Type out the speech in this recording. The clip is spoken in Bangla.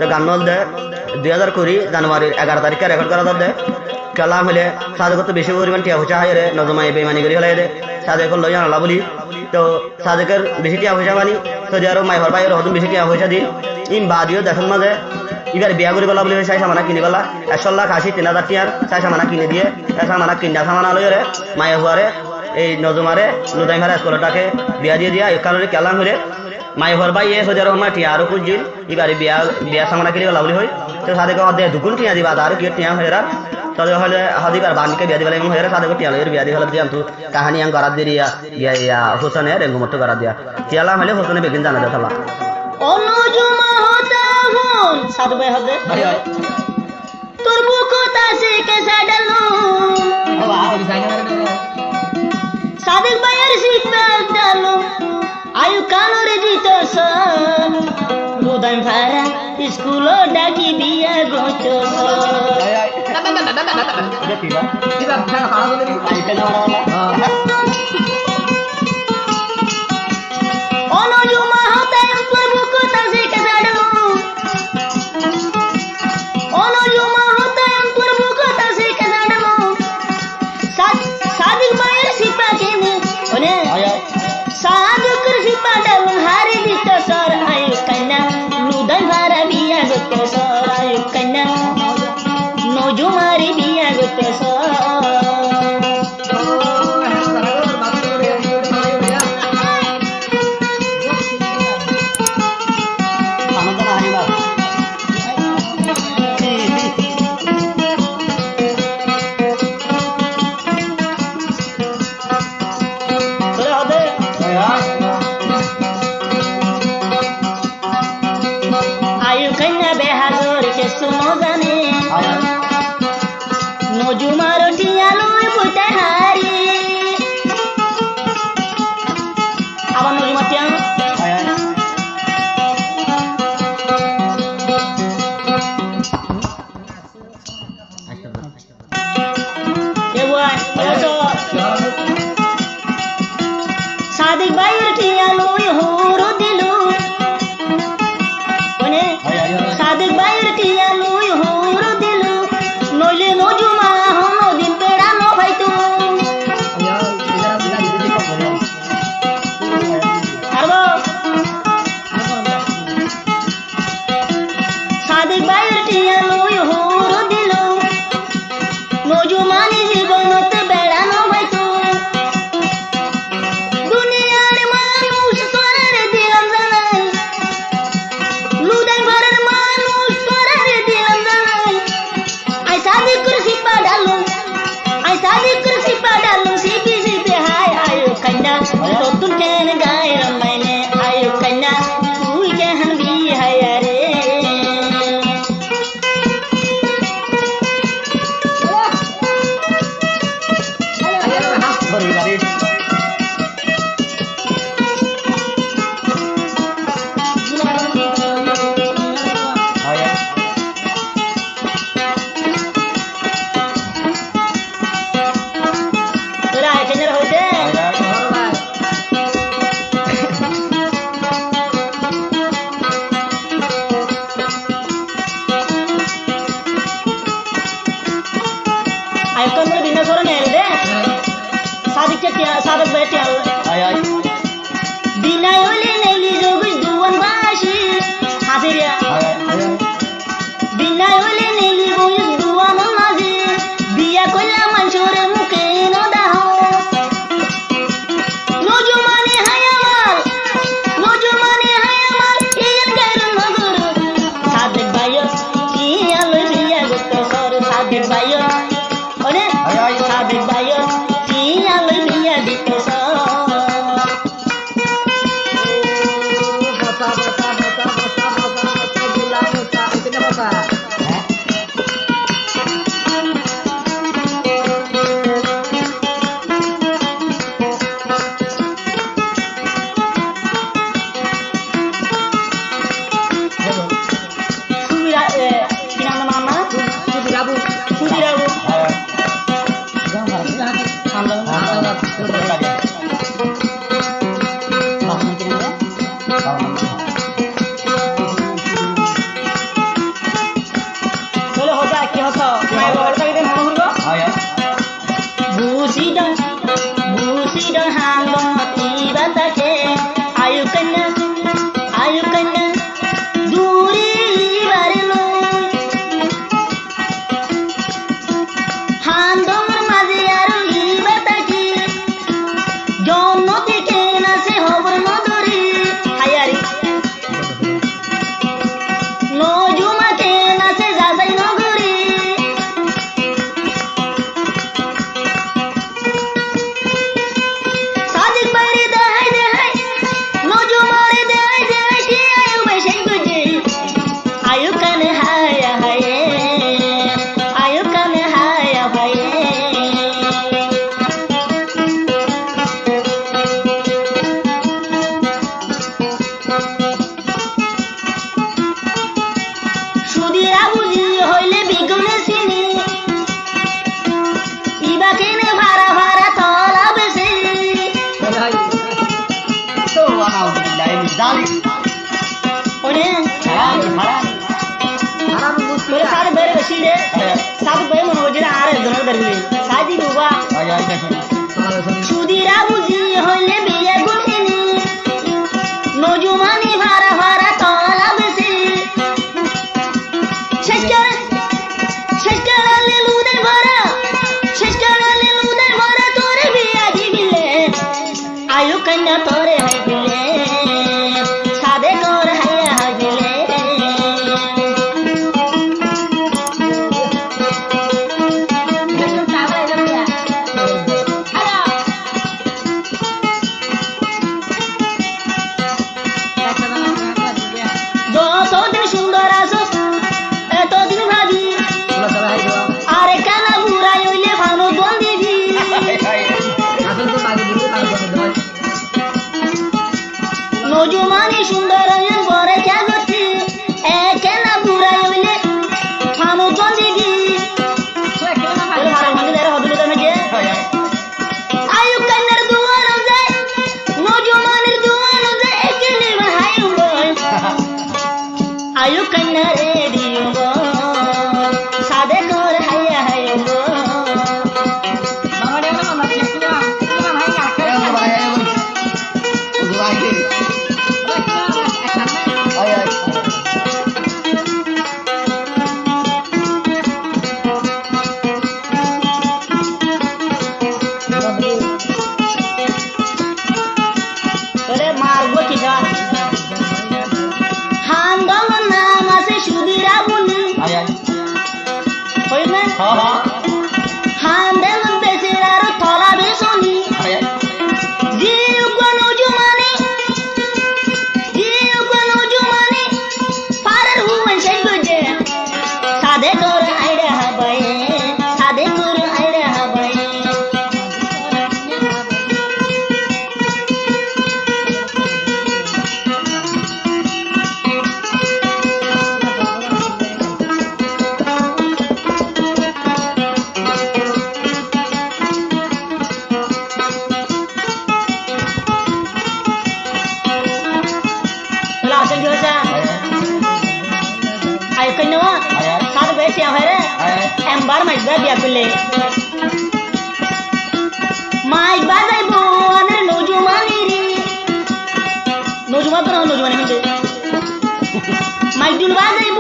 তো গান দে 2020 জানুয়ারির 11 তারিখে রেকর্ড করা দে কালাম হলে সাদে কত বেশি পরিমাণ টিয়া পয়সা হায় রে নজমাই বেমানি করি হলে দে সাদে এখন লই আনলা বলি তো সাদেকের বেশি টিয়া পয়সা মানি সৌদি আরব মাই হর বাইরে হদম বেশি টিয়া পয়সা দি ইম বাদিও দেশের মাঝে এবার বিয়া করি গলা বলে চাই সামানা কিনি গলা 100 লাখ 80 3000 টিয়ার চাই সামানা কিনে দিয়ে সামানা কিনা সামানা লই রে মাই হুয়ারে এই নজমারে নুদাই মারা স্কুলটাকে বিয়া দিয়ে দিয়া কালরে কালাম হলে মাই হর বাই সৌদি আরব মা টিয়া আরো কুজিল এবার বিয়া সামানা কিনি গলা বলি হই তো সাদেকে অদে দুগুণ টিয়া দিবা আর কি টিয়া হইরা তবে হলে হদিবার বানকে বিয়া দিবালে হইরা সাদেকে টিয়া লইর বিয়া দি হলে দিয়াম তু কাহিনী আং করা দিয়া ইয়া হোসেনে রেঙ্গুমত করা দিয়া টিয়ালা হলে হোসেনে বেগিন জানা দেখালা অনুজুমা হতা হুন সাধু ভাই হবে তোর বুকতা সে কে সাডালো সাদিক ভাইয়ের সিটবেল্ট ডালো আয়ু কানরে জিত সব লুদাই ভাড়া স্কুল ডাকি বিয়া গত অনুজুমা হতা তোর বুকতা সে কে সাডালো অনুজুমা হতা তোর বুকতা সে কে সাডালো সাদিক ভাইয়ের সিপা কেনে ওনে সাদুকের সিপা ডালুন হারি দিত সর আয়ু কন্যা লুদাই ভাড়া বিয়া গত সর আয়ু কন্যা নজুমারি বিয়া গত সর নজুমার টিয়ালুই বুঝতে হারি আবার নজুমার টিয়া সাদিক ভাইয়ের টিয়ালুই হুরু দিলু সাদিক ভাইয়ের টিয়ালুই হুরু দিলু নইলে নজুমা হনো দিন পেড়ানো হয়তো সাদিক ভাইয়ের টিয়ালুই হুরু দিলু নজুমানি জীবনতে বেড়ানো হয়তো দুনিয়ার মানুষ তোরার দিলাম জানাই লুদাই ঘরের মানুষ তোরার দিলাম জানাই আই সাদিকের সিপা ডালুন সিপি সিপি হাই আয়ু কন্যা নতুন কেন গায় রমাইনে আয়ু কন্যা তুই কেহন বি হাই রে সাদক বেটিয়া বিনা হইলে নেলি যোগই দুয়ান বাসি হাজিরিয়া বিনা হইলে নেলি বইস দুয়ান মাঝি বিয়া কইলা মানুষের মুখে নদাহ নজুমানি হায় আমার ইয়েন গায়র নগর সাদক ভাইও কি আলো বিয়া গত সর সাদক ভাইও ওরে সাদক ভাইও কি আলো বিয়া দিত সর সুদিরা বুঝি হইলে বিগুনে চিনি ইবা কেনে ভাড়া ভাড়া তলা বেশি তো আনাউযুবিল্লাহ জালি ওনে হারাম হারাম তোরে সাড়ে বেড়ে বেশি রে সাড়ে বেড়ে মনে হচ্ছে আর একজনের বেরবি সাজি বাবা আয় আয় দেখো সুদিরা বুঝি হইলে বিয়ে গুছিনি নজুমানি ভাড়া ভাড়া তলা বেশি শেষ করে লিলুদের ভরা শেষ করে লিলুদের ভরা তোরে বিয়া দিবিলে আয়ু কন্যা তোরে হাইবিলে সাদে তোর হাইয়া হাইবিলে যতদিন সুন্দর আসো এতদিন ভাবি আরে কানা বুড়াই হইলে ভালো দোল দিবি নজুমানি সুন্দর বরে জাগতি এ কেনা বুড়াই হইলে ভালো দোল দিবি আয়ু কান্নার দুয়ানো যায় নজুমানির দুয়ানো যায় একেলে হায়ু বল আয়ু কন্যা রে দিও গো সাদে কর হাইয়া হাইয়া গো তোরে মারবো কি গান হান্দল নাম আছে সুদিরা বলি হইবে হান্দল বেশি আর তলা বেশনি জিউ গনুজুমানি পারের হুয়ে সেই গজে সাদে তোর আইরে হাবাই সাদে তোর আইরে হাবাই আসল কি হচ্ছে আয়ু কন্যা সাত বেশি হয় এমবার মাইজবা বিয়া করলে মাইক বাজাইব নজুমানি রে নজুমা তো নজুমানি হচ্ছে মাইক দুল বাজাইব